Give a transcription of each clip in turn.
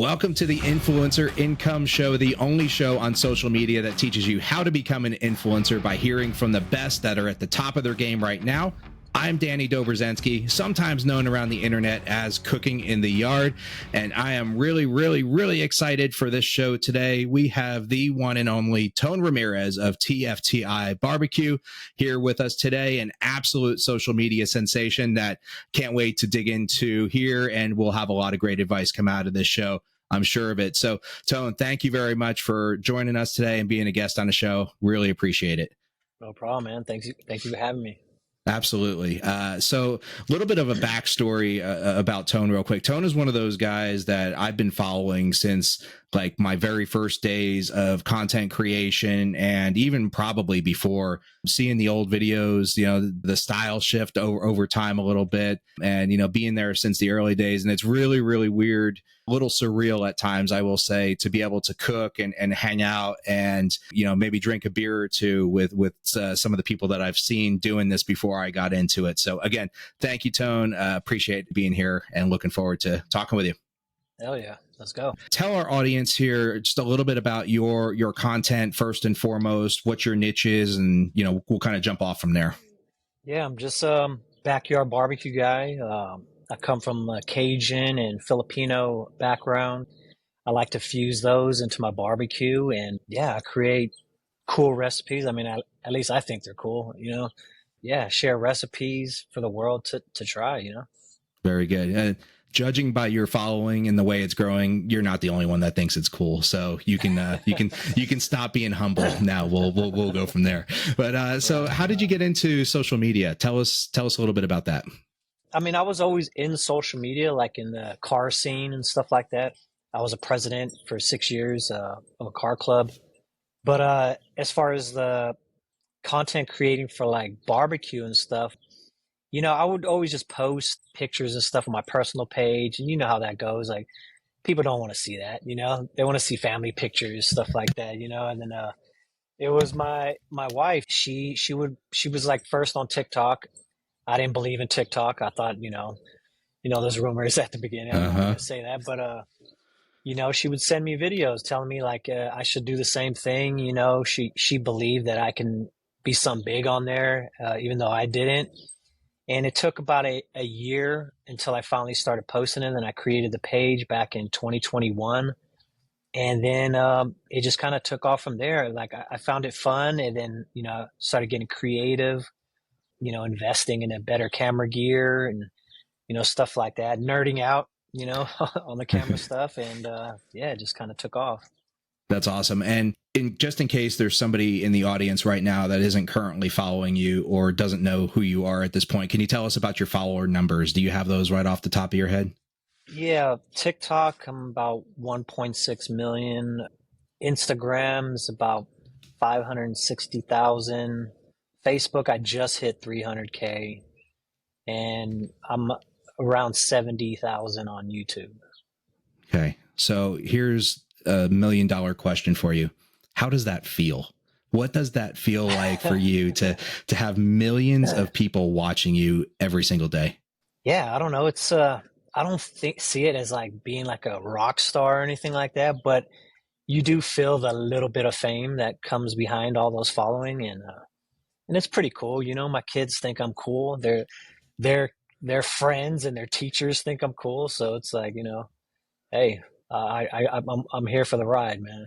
Welcome to the Influencer Income Show, the only show on social media that teaches you how to become an influencer by hearing from the best that are at the top of their game right now. I'm Danny Dobrzansky, sometimes known around the internet as Cooking in the Yard, and I am really excited for this show today. We have the one and only Tone Ramirez of TFTI.BBQ here with us today, an absolute social media sensation that can't wait to dig into here, and we'll have a lot of great advice come out of this show. I'm sure of it. So, Tone, thank you very much for joining us today and being a guest on the show. Really appreciate it. No problem, man. Thank you for having me. Absolutely. So a little bit of a backstory about Tone real quick. Tone is one of those guys that I've been following since like my very first days of content creation, and even probably before, seeing the old videos, you know, the style shift over time a little bit, and, you know, being there since the early days. And it's really weird, a little surreal at times, I will say, to be able to cook and hang out and, you know, maybe drink a beer or two with some of the people that I've seen doing this before I got into it. So again, thank you, Tone. Appreciate being here and looking forward to talking with you. Hell yeah. Let's go. Tell our audience here just a little bit about your content first and foremost, what your niche is, and, you know, we'll kind of jump off from there. Yeah, I'm just backyard barbecue guy. I come from a Cajun and Filipino background. I like to fuse those into my barbecue, and yeah, I create cool recipes. I mean, at least I think they're cool, you know. Yeah, share recipes for the world to try, you know. Very good. Judging by your following and the way it's growing, you're not the only one that thinks it's cool. So you can you can stop being humble now. We'll go from there. But so how did you get into social media? Tell us a little bit about that. I mean, I was always in social media, like in the car scene and stuff like that. I was a president for 6 years of a car club. But as far as the content creating for like barbecue and stuff, you know, I would always just post pictures and stuff on my personal page. And you know how that goes. Like, people don't want to see that, you know, they want to see family pictures, stuff like that, you know. And then it was my wife. She was like first on TikTok. I didn't believe in TikTok. I thought, you know, there's rumors at the beginning. I'm not going to say that. But, you know, she would send me videos telling me like I should do the same thing. You know, she believed that I can be some big on there, even though I didn't. And it took about a year until I finally started posting it. And I created the page back in 2021. And then it just kind of took off from there. Like I found it fun. And then, you know, started getting creative, you know, investing in a better camera gear and, you know, stuff like that, nerding out, you know, on the camera stuff. And yeah, it just kind of took off. That's awesome. And just in case there's somebody in the audience right now that isn't currently following you or doesn't know who you are at this point, can you tell us about your follower numbers? Do you have those right off the top of your head? Yeah, TikTok, I'm about 1.6 million. Instagram's about 560,000. Facebook, I just hit 300K. And I'm around 70,000 on YouTube. Okay. So here's $1 million question for you. How does that feel? What does that feel like for you to have millions of people watching you every single day? Yeah, I don't know. It's I don't see it as like being like a rock star or anything like that, but you do feel the little bit of fame that comes behind all those following, and it's pretty cool. You know, my kids think I'm cool. Their friends and their teachers think I'm cool. So it's like, you know, hey, I'm here for the ride, man.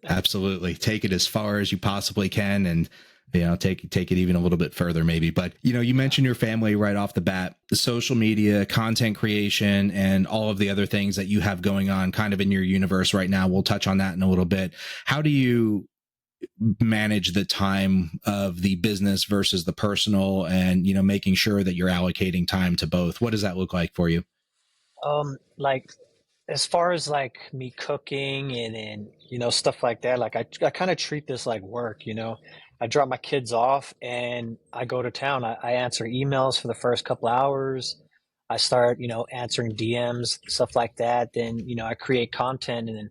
Absolutely. Take it as far as you possibly can, and, you know, take it even a little bit further maybe. But, you know, you mentioned your family right off the bat, the social media, content creation, and all of the other things that you have going on kind of in your universe right now. We'll touch on that in a little bit. How do you manage the time of the business versus the personal, and, you know, making sure that you're allocating time to both? What does that look like for you? Like, as far as like me cooking and you know, stuff like that, like I kind of treat this like work, you know. I drop my kids off and I go to town. I answer emails for the first couple hours. I start, you know, answering DMs, stuff like that. Then, you know, I create content, and then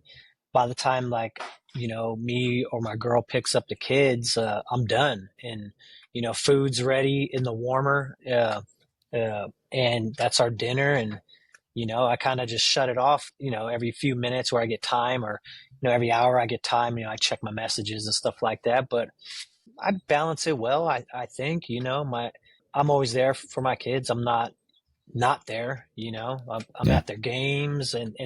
by the time like, you know, me or my girl picks up the kids, I'm done. And, you know, food's ready in the warmer, and that's our dinner. And I kind of just shut it off, every few minutes where I get time, or, every hour I get time, I check my messages and stuff like that. But I balance it well. I think, I'm always there for my kids. I'm not there, I'm Yeah. at their games, and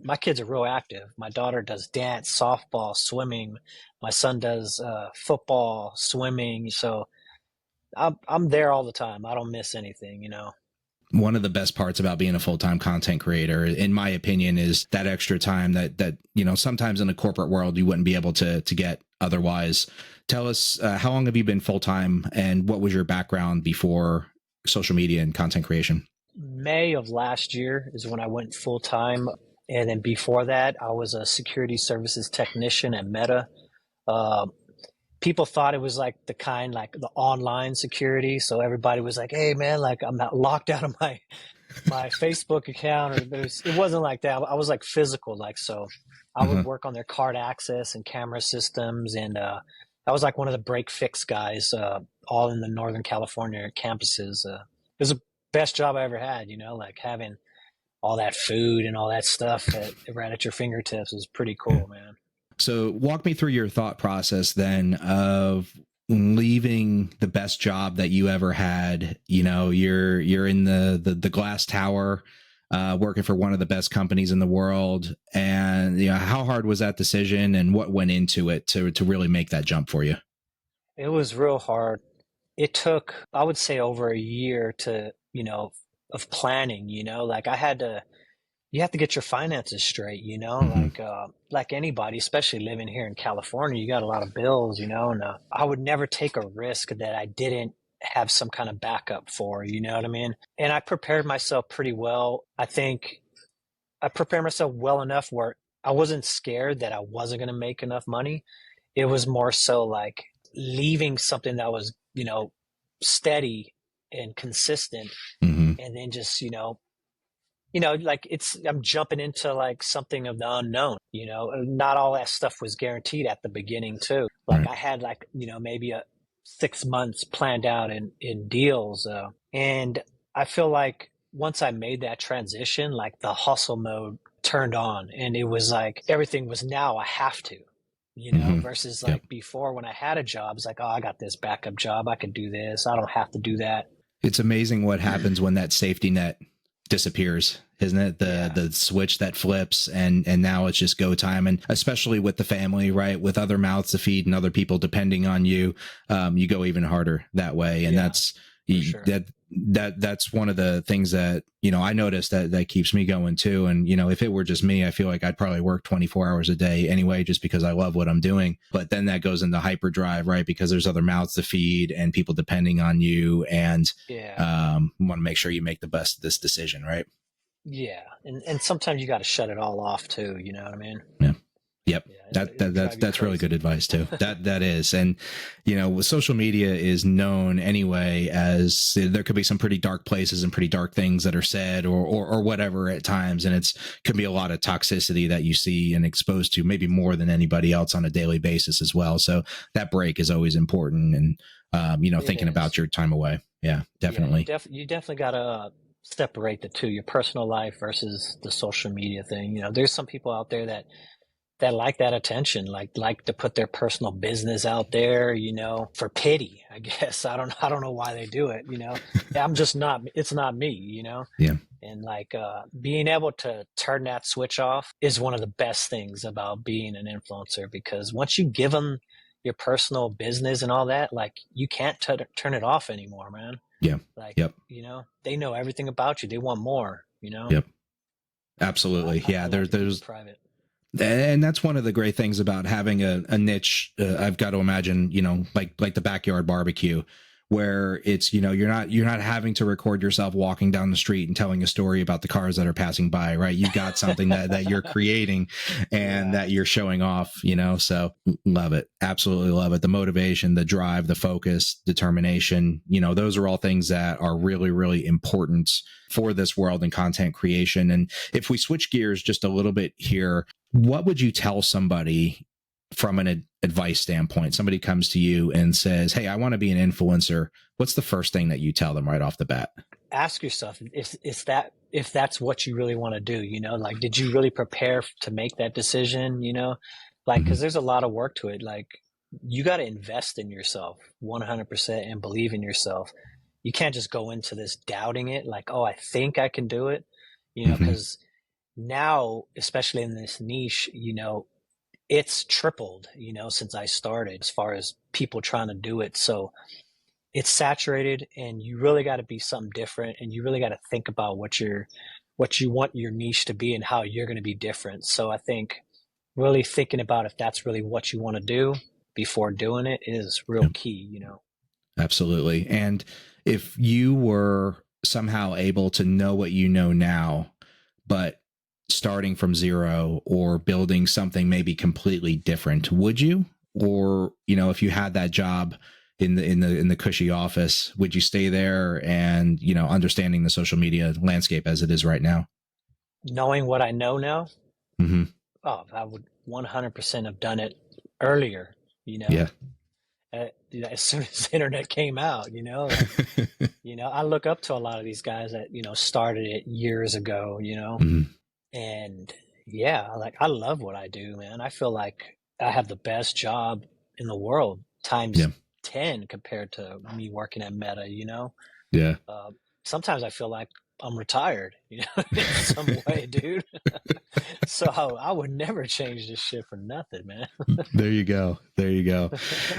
my kids are real active. My daughter does dance, softball, swimming. My son does football, swimming. So I'm there all the time. I don't miss anything. One of the best parts about being a full-time content creator, in my opinion, is that extra time that sometimes in the corporate world you wouldn't be able to get otherwise. Tell us, how long have you been full-time, and what was your background before social media and content creation? May of last year is when I went full time. And then before that, I was a security services technician at Meta. Uh, People thought it was like the online security. So everybody was like, "Hey, man, like I'm not locked out of my Facebook account," but it wasn't like that. I was like physical, like so. I would work on their card access and camera systems, and I was like one of the break fix guys, all in the Northern California campuses. It was the best job I ever had. Like having all that food and all that stuff right at your fingertips is pretty cool, man. So walk me through your thought process then of leaving the best job that you ever had. You're in the glass tower, working for one of the best companies in the world. And how hard was that decision, and what went into it to really make that jump for you? It was real hard. It took, I would say, over a year of planning, like you have to get your finances straight, like anybody, especially living here in California, you got a lot of bills, and I would never take a risk that I didn't have some kind of backup for, you know what I mean? And I prepared myself pretty well. I think I prepared myself well enough where I wasn't scared that I wasn't going to make enough money. It was more so like leaving something that was, steady and consistent, Mm-hmm. and then just, like I'm jumping into like something of the unknown, not all that stuff was guaranteed at the beginning too. Like Right. I had like, maybe a 6 months planned out in deals. And I feel like once I made that transition, like the hustle mode turned on, and it was like everything was now I have to, Mm-hmm. versus Yep. like before when I had a job, it's like, oh, I got this backup job. I could do this. I don't have to do that. It's amazing what happens when that safety net disappears, isn't it? Yeah. The switch that flips, and now it's just go time. And especially with the family, right, with other mouths to feed and other people depending on you, you go even harder that way. And Yeah, that's sure. that's one of the things that I noticed that keeps me going too. And if it were just me, I feel like I'd probably work 24 hours a day anyway, just because I love what I'm doing. But then that goes into hyperdrive, right, because there's other mouths to feed and people depending on you, and Yeah. want to make sure you make the best of this decision, right? Yeah. And sometimes you got to shut it all off too. You know what I mean? Yeah. Yep. Yeah. It'll drive you That's really crazy. good advice too. That is. And with social media is known anyway as there could be some pretty dark places and pretty dark things that are said or whatever at times, and it's could be a lot of toxicity that you see and exposed to, maybe more than anybody else on a daily basis as well. So that break is always important, and It thinking is. about your time away. Yeah, Yeah. definitely. You definitely got to separate the two, your personal life versus the social media thing. There's some people out there that like that attention, like to put their personal business out there, for pity, I guess. I don't know why they do it. I'm just not, it's not me. Yeah. And like being able to turn that switch off is one of the best things about being an influencer, because once you give them your personal business and all that, like you can't turn it off anymore, man. Yeah. Like, Yep. they know everything about you. They want more. Yep. Absolutely. I Yeah. like to keep There's it private. And that's one of the great things about having a niche. I've got to imagine, like the backyard barbecue, where it's, you're not having to record yourself walking down the street and telling a story about the cars that are passing by, right? You've got something that you're creating and that you're showing off, so love it. Absolutely love it. The motivation, the drive, the focus, determination, those are all things that are really, really important for this world and content creation. And if we switch gears just a little bit here, what would you tell somebody from an advice standpoint? Somebody comes to you and says, "Hey, I want to be an influencer." What's the first thing that you tell them right off the bat? ask yourself if that's what you really want to do, like, did you really prepare to make that decision, like, Hmm. because there's a lot of work to it. Like, you got to invest in yourself 100% and believe in yourself. You can't just go into this doubting it, like, oh, I think I can do it, Hmm. because now, especially in this niche, it's tripled, since I started as far as people trying to do it. So it's saturated, and you really got to be something different, and you really got to think about what you want your niche to be and how you're going to be different. So I think really thinking about if that's really what you want to do before doing it is real Yep. key. Absolutely. And if you were somehow able to know what you know now, but starting from zero or building something maybe completely different, would you? Or, if you had that job in the cushy office, would you stay there and, understanding the social media landscape as it is right now? Knowing what I know now, Hmm. oh, I would 100% have done it earlier, you know, Yeah. as soon as the internet came out, like, I look up to a lot of these guys that, started it years ago, Hmm. and yeah, like, I love what I do, man. I feel like I have the best job in the world times Yeah. 10 compared to me working at Meta. Yeah. Uh, Sometimes I feel like I'm retired, in some way, dude. So I would never change this shit for nothing, man. There you go. There you go.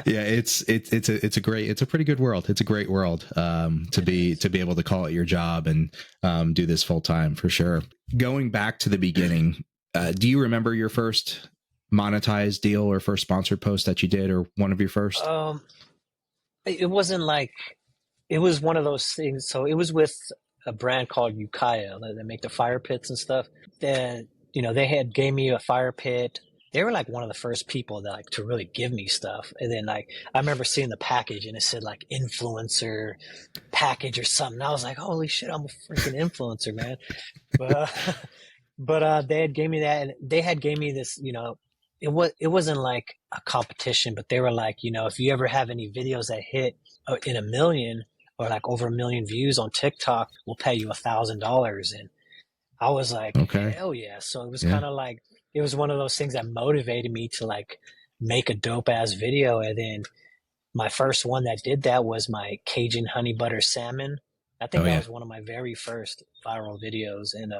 Yeah, it's a pretty good world. It's a great world to It be is. to be able to call it your job and do this full time for sure. Going back to the beginning, do you remember your first monetized deal or first sponsored post that you did, or one of your first? Um, it wasn't like it was one of those things. So it was with a brand called Ukiah that make the fire pits and stuff. That they had gave me a fire pit. They were like one of the first people that like to really give me stuff. And then like I remember seeing the package and it said like influencer package or something. I was like, holy shit, I'm a freaking influencer, man. But they had gave me that, and they had gave me this. It wasn't like a competition, but they were like, if you ever have any videos that hit in a million or like over a million views on TikTok, we'll pay you $1,000. And I was like, Okay. hell yeah! So it was Yeah. kind of like it was one of those things that motivated me to like make a dope ass video. And then my first one that did that was my Cajun honey butter salmon. I think Oh that yeah. was one of my very first viral videos, and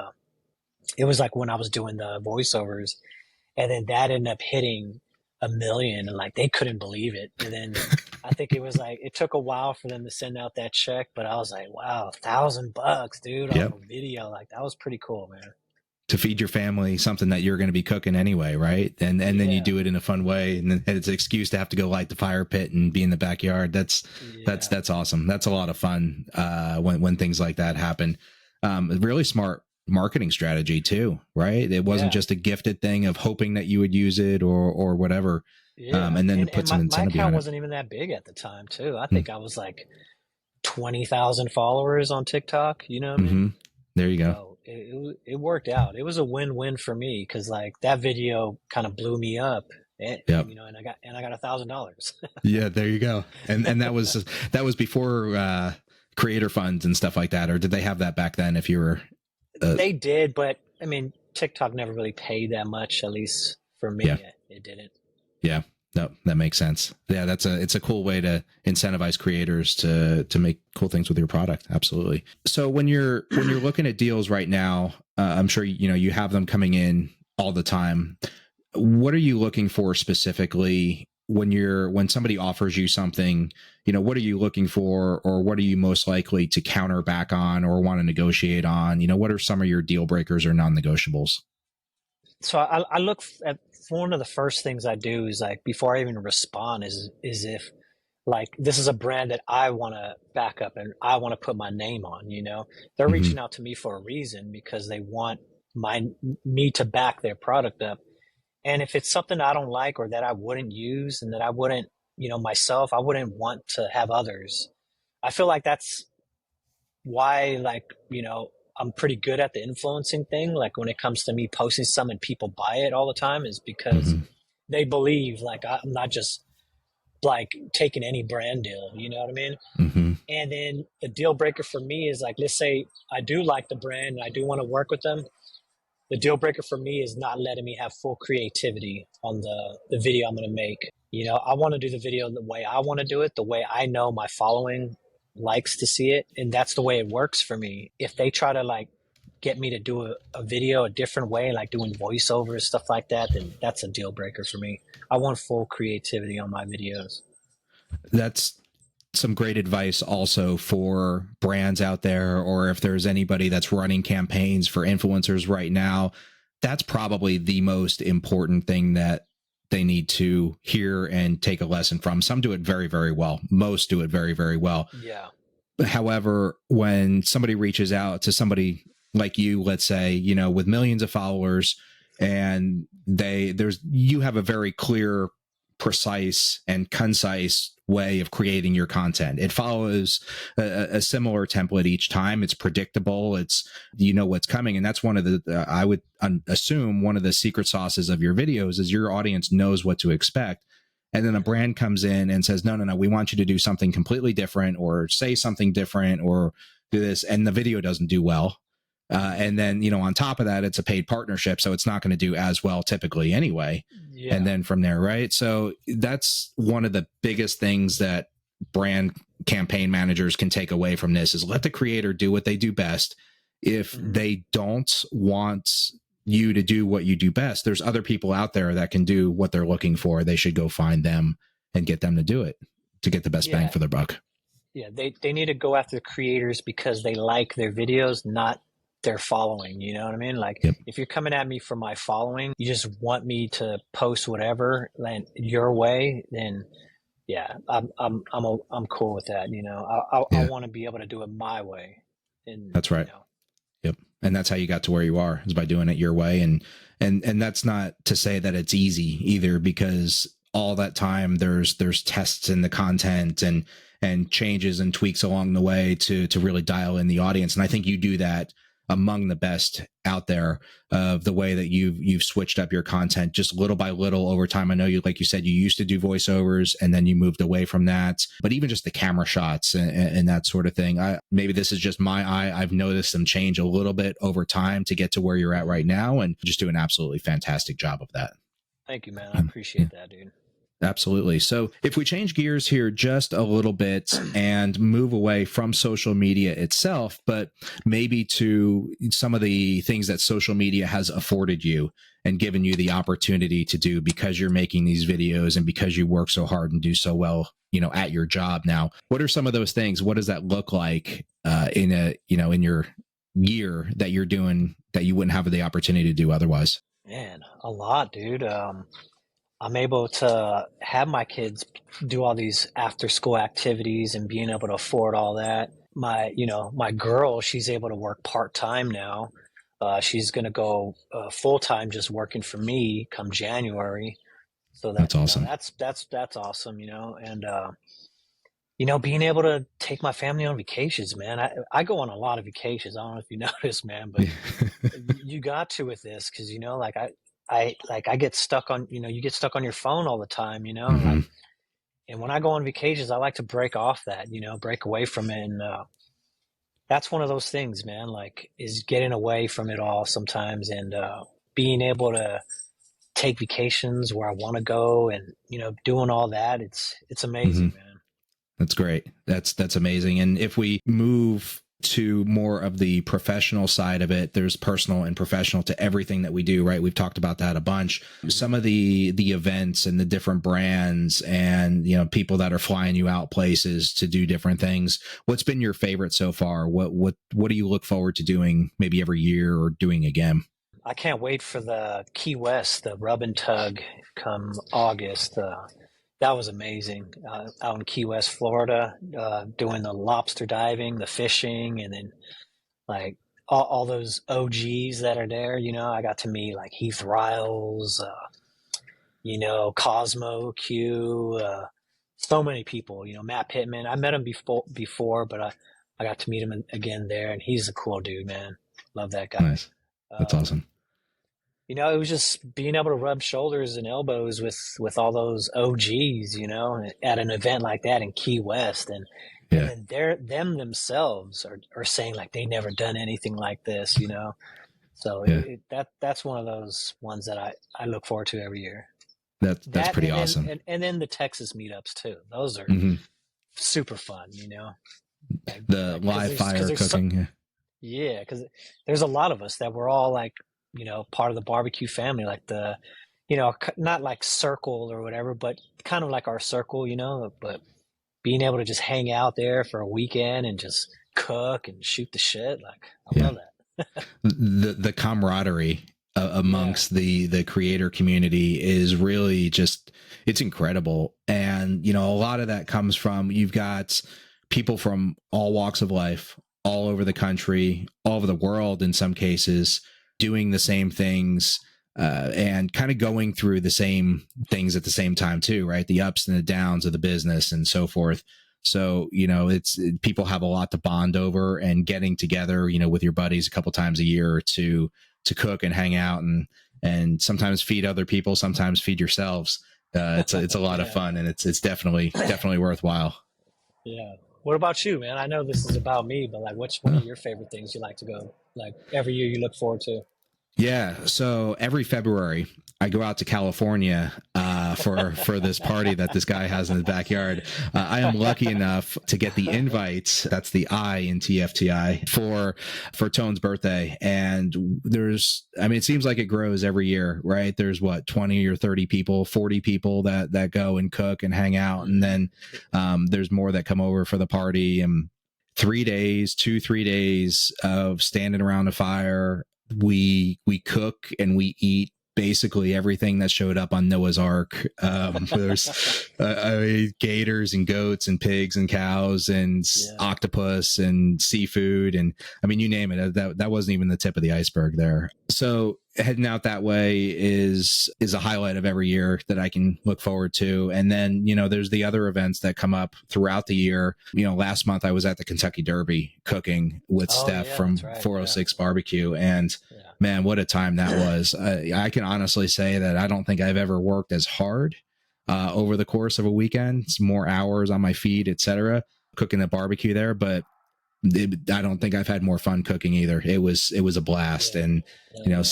it was like when I was doing the voiceovers, and then that ended up hitting a million, and like they couldn't believe it. And then I think it was like it took a while for them to send out that check, but I was like, wow, $1,000, dude, off Yep. a video. Like that was pretty cool, man. To feed your family something that you're going to be cooking anyway, right? And then you Yeah, do it in a fun way, and then it's an excuse to have to go light the fire pit and be in the backyard. yeah, That's awesome. That's a lot of fun when things like that happen. Really smart marketing strategy too, right? It wasn't yeah, just a gifted thing of hoping that you would use it or whatever, yeah. and then to And put some my incentive account behind it. wasn't even that big at the time, too. I Mm. think I was like 20,000 followers on TikTok. You know what I mean? Mm-hmm. There you go. So it worked out. It was a win-win for me because like that video kind of blew me up, and, Yep. and I got $1,000. Yeah, there you go. And that was before creator funds and stuff like that, or did they have that back then? If you were, They did, but I mean, TikTok never really paid that much. At least for yeah, me, it didn't. yeah, no, that makes sense. Yeah, it's a cool way to incentivize creators to make cool things with your product. Absolutely. So when you're looking at deals right now, I'm sure you have them coming in all the time. What are you looking for specifically when somebody offers you something? What are you looking for, or what are you most likely to counter back on or want to negotiate on? What are some of your deal breakers or non-negotiables? So I look at one of the first things I do is like before I even respond is if like this is a brand that I want to back up and I want to put my name on. They're Hmm. reaching out to me for a reason because they want my me to back their product up. And if it's something I don't like or that I wouldn't use and that I wouldn't, myself, I wouldn't want to have others. I feel like that's why, like, I'm pretty good at the influencing thing. Like when it comes to me posting something and people buy it all the time is because Hmm. they believe like I'm not just like taking any brand deal, you know what I mean? Hmm. And then the deal breaker for me is like, let's say I do like the brand and I do want to work with them. The deal breaker for me is not letting me have full creativity on the video I'm going to make. You know, I want to do the video the way I want to do it, the way I know my following likes to see it. And that's the way it works for me. If they try to like get me to do a video a different way, like doing voiceovers, stuff like that, then that's a deal breaker for me. I want full creativity on my videos. That's some great advice also for brands out there, or if there's anybody that's running campaigns for influencers right now. That's probably the most important thing that they need to hear and take a lesson from. Some do it very, very well. Most do it very, very well. Yeah. However, when somebody reaches out to somebody like you, let's say, you know, with millions of followers, and you have a very clear, precise, and concise way of creating your content. It follows a similar template each time. It's predictable. It's, you know what's coming. And that's one of the, I would assume one of the secret sauces of your videos is your audience knows what to expect. And then a brand comes in and says, no, no, no, we want you to do something completely different, or say something different, or do this. And the video doesn't do well. And then, you know, on top of that, it's a paid partnership. So it's not going to do as well typically anyway. Yeah. And then from there, right? So that's one of the biggest things that brand campaign managers can take away from this is let the creator do what they do best. If they don't want you to do what you do best, there's other people out there that can do what they're looking for. They should go find them and get them to do it to get the best bang for their buck. Yeah, they need to go after the creators because they like their videos, not their following. You know what I mean? Like, Yep. if you're coming at me for my following, you just want me to post whatever your way, then yeah, I'm cool with that. You know, I want to be able to do it my way. And that's right. You know, yep. And that's how you got to where you are, is by doing it your way. And that's not to say that it's easy either, because all that time there's tests in the content and changes and tweaks along the way to really dial in the audience. And I think you do that among the best out there, of the way that you've switched up your content just little by little over time. I know you, like you said, you used to do voiceovers and then you moved away from that, but even just the camera shots and that sort of thing. Maybe this is just my eye. I've noticed them change a little bit over time to get to where you're at right now, and just do an absolutely fantastic job of that. thank you, man. I appreciate that, dude. Absolutely. So if we change gears here just a little bit and move away from social media itself, but maybe to some of the things that social media has afforded you and given you the opportunity to do because you're making these videos and because you work so hard and do so well, you know, at your job now. What are some of those things? What does that look like in your year that you're doing that you wouldn't have the opportunity to do otherwise? Man, a lot, dude. I'm able to have my kids do all these after school activities and being able to afford all that. My girl, she's able to work part time now. She's going to go full time, just working for me come January. So That's awesome. That's awesome, you know. And being able to take my family on vacations, man. I go on a lot of vacations. I don't know if you noticed, man, but you got to with this, because like I get stuck on, you get stuck on your phone all the time, Mm-hmm. and when I go on vacations, I like to break off that, break away from it. And that's one of those things, man, like, is getting away from it all sometimes, and being able to take vacations where I want to go, and, doing all that. It's amazing, man. That's great. That's amazing. And if we move to more of the professional side of it, there's personal and professional to everything that we do, right? We've talked about that a bunch. Some of the events and the different brands and, people that are flying you out places to do different things. What's been your favorite so far? What do you look forward to doing maybe every year or doing again? I can't wait for the Key West, the rub and tug come August. That was amazing. Out in Key West, Florida, doing the lobster diving, the fishing, and then like all those OGs that are there. I got to meet like Heath Riles, Cosmo Q, so many people. Matt Pittman. I met him before, but I got to meet him again there, and he's a cool dude, man. Love that guy. Nice. That's awesome. it was just being able to rub shoulders and elbows with all those OGs, at an event like that in Key West, and Yeah. then them themselves are saying like they never done anything like this. So Yeah. that's one of those ones that I look forward to every year. That's That pretty and then awesome. and then the Texas meetups too. Those are Hmm. super fun. Like The like live because fire there's so, cooking. yeah, because there's a lot of us that we're all like, part of the barbecue family, like not like circle or whatever, but kind of like our circle. But being able to just hang out there for a weekend and just cook and shoot the shit, like I Yeah. love that. The camaraderie Yeah. amongst the creator community is really just, it's incredible. And a lot of that comes from, you've got people from all walks of life, all over the country, all over the world in some cases, doing the same things, and kind of going through the same things at the same time too, right? The ups and the downs of the business and so forth. So, it's, people have a lot to bond over, and getting together, with your buddies a couple times a year to cook and hang out, and sometimes feed other people, sometimes feed yourselves. It's a lot of Yeah. fun, and it's definitely worthwhile. Yeah. What about you, man? I know this is about me, but like, what's one of Huh. your favorite things you like to go like every year you look forward to? Yeah. So every February, I go out to California for this party that this guy has in his backyard. I am lucky enough to get the invites. That's the I in TFTI for Tone's birthday, and it seems like it grows every year, right? There's what, 20 or 30 people, 40 people that go and cook and hang out, and then there's more that come over for the party, and 3 days, 3 days of standing around a fire. We cook and we eat basically everything that showed up on Noah's Ark. There's gators and goats and pigs and cows and Yeah. octopus and seafood, and you name it. That wasn't even the tip of the iceberg there. So heading out that way is a highlight of every year that I can look forward to. And then, there's the other events that come up throughout the year. Last month I was at the Kentucky Derby cooking with Oh Steph yeah, from that's right. Yeah. 406 BBQ, and Yeah. man, what a time that was. I can honestly say that I don't think I've ever worked as hard over the course of a weekend. It's more hours on my feet, etc., cooking the barbecue there, but I don't think I've had more fun cooking either. It was a blast, Yeah. and Yeah.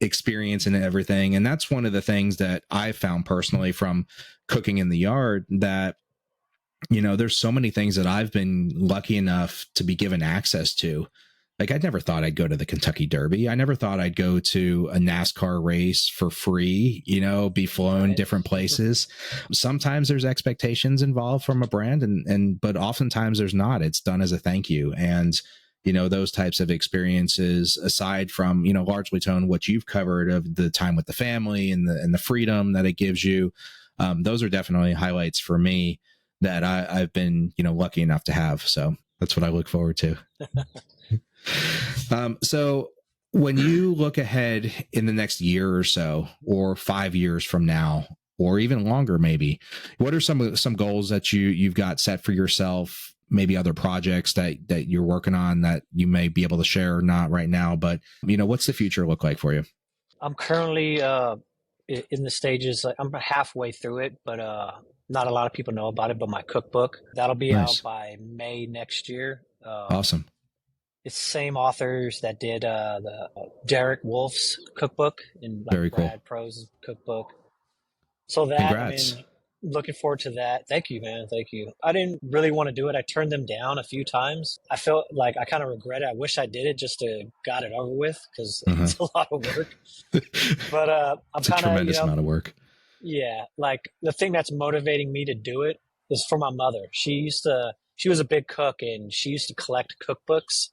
experience and everything. And that's one of the things that I found personally from cooking in the yard, that there's so many things that I've been lucky enough to be given access to. Like, I never thought I'd go to the Kentucky Derby. I never thought I'd go to a NASCAR race for free, be flown Right. different places. Sometimes there's expectations involved from a brand, but oftentimes there's not. It's done as a thank you. And, those types of experiences, aside from, largely, Tone, what you've covered of the time with the family and the freedom that it gives you, those are definitely highlights for me that I've been, lucky enough to have. So that's what I look forward to. So when you look ahead in the next year or so, or 5 years from now, or even longer, maybe, what are some goals that you've got set for yourself? Maybe other projects that you're working on that you may be able to share, not right now, but what's the future look like for you? I'm currently in the stages. Like, I'm halfway through it, but not a lot of people know about it. But my cookbook, that'll be out Nice. by May next year. Awesome. It's the same authors that did the Derek Wolf's cookbook and like Very cool. Brad Pro's cookbook. So that, Congrats. looking forward to that. Thank you, man. Thank you. I didn't really want to do it. I turned them down a few times. I felt like I kind of regret it. I wish I did it just to got it over with, because Uh-huh. it's a lot of work. But I'm It's a kind of, tremendous amount of work. yeah, like the thing that's motivating me to do it is for my mother. She was a big cook and she used to collect cookbooks.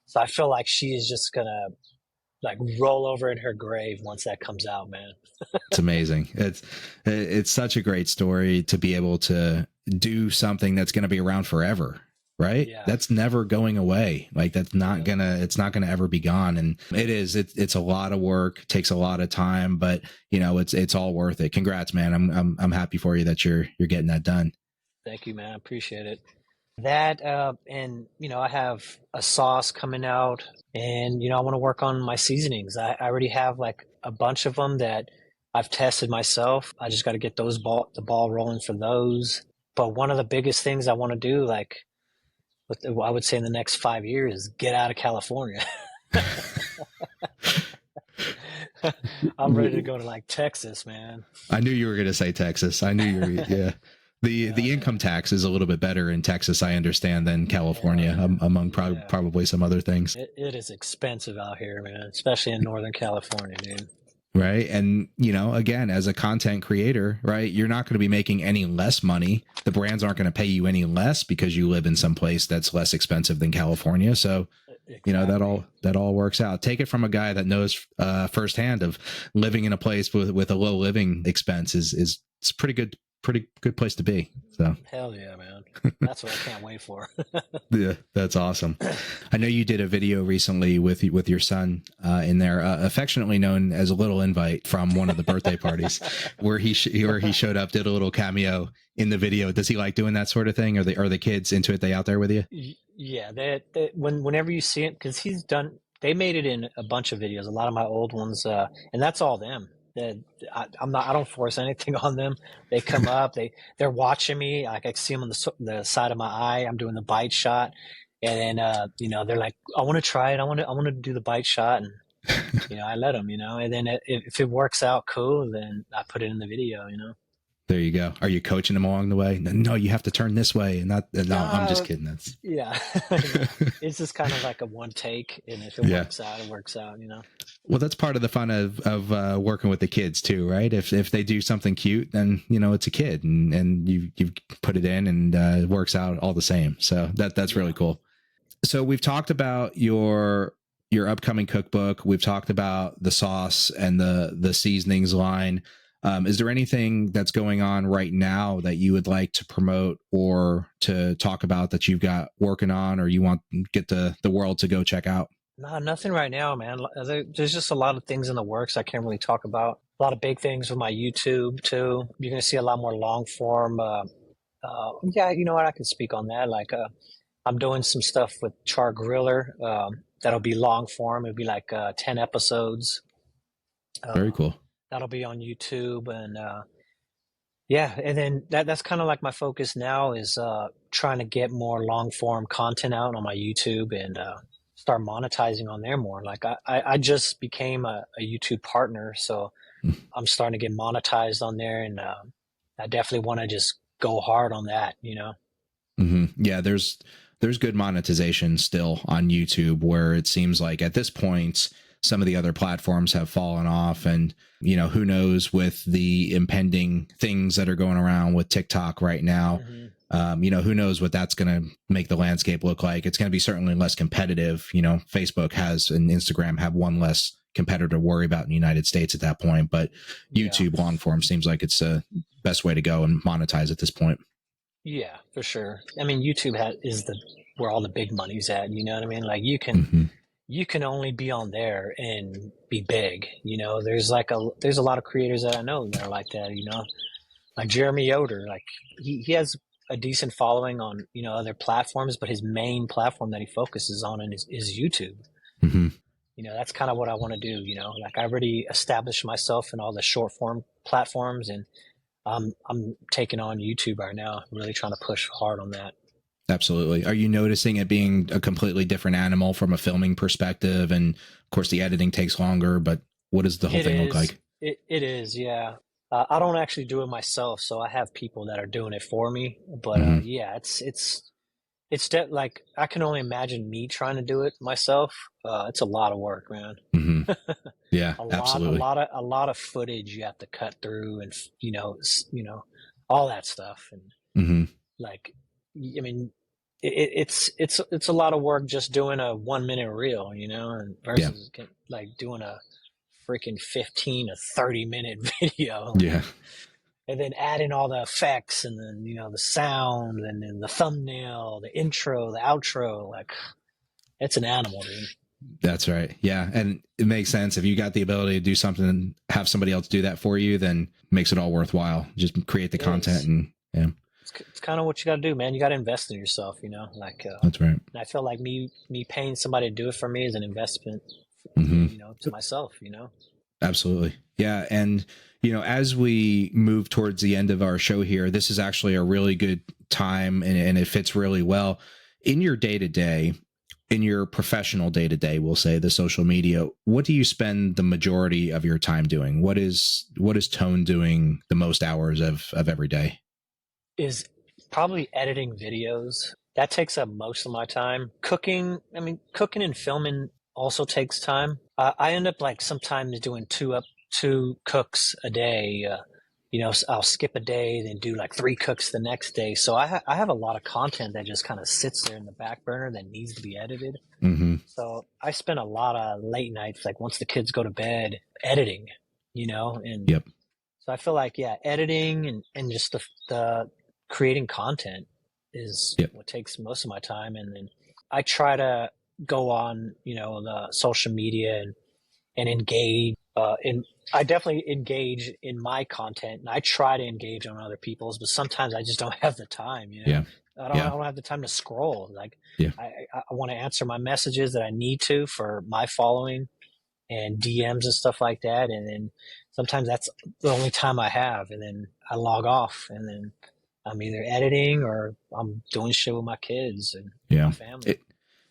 So I feel like she is just gonna like roll over in her grave once that comes out, man. It's amazing. It's such a great story to be able to do something that's going to be around forever, right? Yeah. That's never going away. Like, that's not Yeah. it's not gonna ever be gone. And it's a lot of work, takes a lot of time, but it's all worth it. Congrats, man. I'm happy for you that you're getting that done. Thank you, man. I appreciate it. That, and I have a sauce coming out, and I want to work on my seasonings. I already have like a bunch of them that I've tested myself. I just got to get the ball rolling for those. But one of the biggest things I want to do, like I would say in the next 5 years, is get out of California. I'm ready to go to like Texas, man. I knew you were going to say Texas. I knew you were, yeah. The income tax is a little bit better in Texas, I understand, than California, among probably some other things. It is expensive out here, man, especially in Northern California, dude. Right. And, again, as a content creator, right, you're not going to be making any less money. The brands aren't going to pay you any less because you live in some place that's less expensive than California. So, Exactly. that all works out. Take it from a guy that knows firsthand of living in a place with a low living expense is it's pretty good place to be. So Hell yeah, man. That's what I can't wait for. yeah, that's awesome. I know you did a video recently with your son in there, affectionately known as a Little Invite from one of the birthday parties, where he showed up, did a little cameo in the video. Does he like doing that sort of thing? Are the kids into it? They out there with you? Yeah, whenever you see it, because they made it in a bunch of videos, a lot of my old ones, and that's all them. I don't force anything on them. They come up, they're watching me. Like I see them on the side of my eye. I'm doing the bite shot, and then they're like, I want to try it. I want to do the bite shot, and I let them. And then if it works out, cool. Then I put it in the video. There you go. Are you coaching them along the way? No, you have to turn this way, and not. No, I'm just kidding. That's yeah. It's just kind of like a one take, and if it works out, it works out. Well, that's part of the fun of working with the kids too, right? If they do something cute, then it's a kid, and you put it in, and it works out all the same. So that's really cool. So we've talked about your upcoming cookbook. We've talked about the sauce and the seasonings line. Is there anything that's going on right now that you would like to promote or to talk about that you've got working on, or you want to get the world to go check out? No, nothing right now, man. There's just a lot of things in the works I can't really talk about. A lot of big things with my YouTube too. You're gonna see a lot more long form. Yeah, you know what? I can speak on that. Like, I'm doing some stuff with Char Griller. That'll be long form. It'll be like 10 episodes. Very cool. That'll be on YouTube, and yeah, and then that's kind of like my focus now is trying to get more long form content out on my YouTube and start monetizing on there more. Like I just became a YouTube partner, so I'm starting to get monetized on there, and I definitely want to just go hard on that. Mm-hmm. Yeah, there's good monetization still on YouTube, where it seems like at this point some of the other platforms have fallen off, and who knows with the impending things that are going around with TikTok right now. Who knows what that's going to make the landscape look like. It's going to be certainly less competitive. Facebook has and Instagram have one less competitor to worry about in the United States at that point, but YouTube long form seems like it's the best way to go and monetize at this point. Yeah, for sure. I mean, YouTube is where all the big money's at. You know what I mean? Like you can only be on there and be big. There's a lot of creators that I know that are like that. Like Jeremy Yoder. Like he has a decent following on other platforms, but his main platform that he focuses on is YouTube. That's kind of what I want to do. Like I already established myself in all the short form platforms, and I'm taking on YouTube right now, really trying to push hard on that. Absolutely. Are you noticing it being a completely different animal from a filming perspective? And of course the editing takes longer, but what does the whole thing look like? It is, yeah. I don't actually do it myself, so I have people that are doing it for me. But yeah, like I can only imagine me trying to do it myself. It's a lot of work, man. Yeah, absolutely. A lot of footage you have to cut through, and all that stuff, and like, I mean, it's a lot of work just doing a 1 minute reel, and versus like doing a freaking 15 to 30-minute video. Yeah. And then adding all the effects, and then the sound, and then the thumbnail, the intro, the outro. Like, it's an animal, dude. That's right. Yeah, and it makes sense if you got the ability to do something and have somebody else do that for you, then it makes it all worthwhile. Just create the content and it's kind of what you got to do, man. You got to invest in yourself, like, That's right. and I feel like me paying somebody to do it for me is an investment, Mm-hmm. to myself, Absolutely. Yeah. And, as we move towards the end of our show here, this is actually a really good time and it fits really well in your day to day, in your professional day to day, we'll say the social media. What do you spend the majority of your time doing? What is Tone doing the most hours of every day? Is probably editing videos. That takes up most of my time. Cooking, I mean, cooking and filming also takes time. I end up like sometimes doing two cooks a day. I'll skip a day, then do like three cooks the next day. So I have a lot of content that just kind of sits there in the back burner that needs to be edited. Mm-hmm. So I spend a lot of late nights, like once the kids go to bed, editing, and Yep. so I feel like, yeah, editing and just the creating content is Yep. what takes most of my time. And then I try to go on, the social media and engage, I definitely engage in my content and I try to engage on other people's, but sometimes I just don't have the time, Yeah. I don't have the time to scroll. Like Yeah. I want to answer my messages that I need to for my following and DMs and stuff like that. And then sometimes that's the only time I have. And then I log off and then I'm either editing or I'm doing shit with my kids and my family.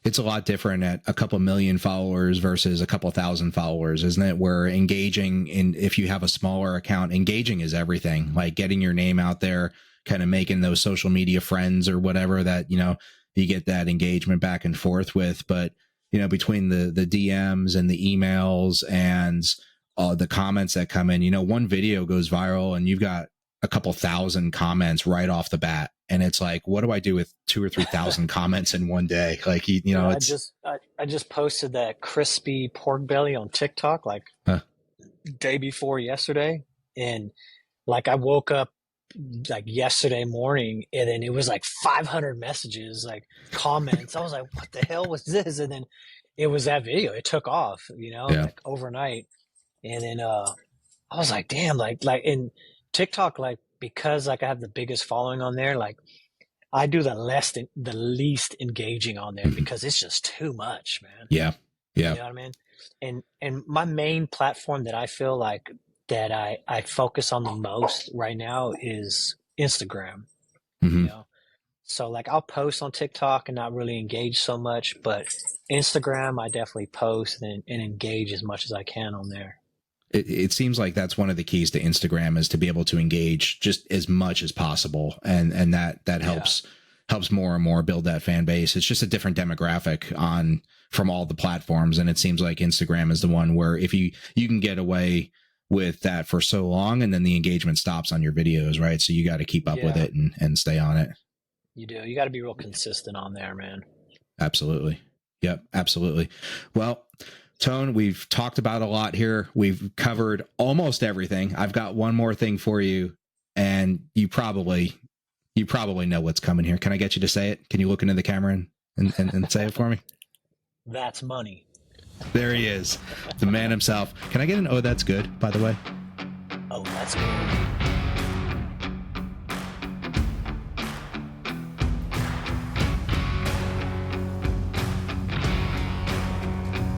It's a lot different at a couple million followers versus a couple thousand followers, isn't it? Where engaging if you have a smaller account, engaging is everything. Like getting your name out there, kind of making those social media friends or whatever that, you get that engagement back and forth with. But, between the DMs and the emails and the comments that come in, one video goes viral and you've got a couple thousand comments right off the bat. And it's like, what do I do with 2,000 or 3,000 comments in one day? Like, it's. I just posted that crispy pork belly on TikTok, like day before yesterday. And like, I woke up like yesterday morning and then it was like 500 messages, like comments. I was like, what the hell was this? And then it was that video. It took off, like overnight. And then I was like, damn, like in TikTok, like because like I have the biggest following on there, like I do the least engaging on there because it's just too much, man. Yeah. Yeah. You know what I mean? And my main platform that I feel like that I focus on the most right now is Instagram. Mm-hmm. So like I'll post on TikTok and not really engage so much, but Instagram I definitely post and engage as much as I can on there. It seems like that's one of the keys to Instagram is to be able to engage just as much as possible. And that helps more and more build that fan base. It's just a different demographic from all the platforms. And it seems like Instagram is the one where if you can get away with that for so long and then the engagement stops on your videos, right? So you got to keep up with it and stay on it. You do. You got to be real consistent on there, man. Absolutely. Yep. Absolutely. Well, Tone, we've talked about a lot here. We've covered almost everything. I've got one more thing for you, and you probably know what's coming here. Can I get you to say it? Can you look into the camera and say it for me? That's money. There he is, the man himself. Can I get an "oh, that's good," by the way? Oh, that's good.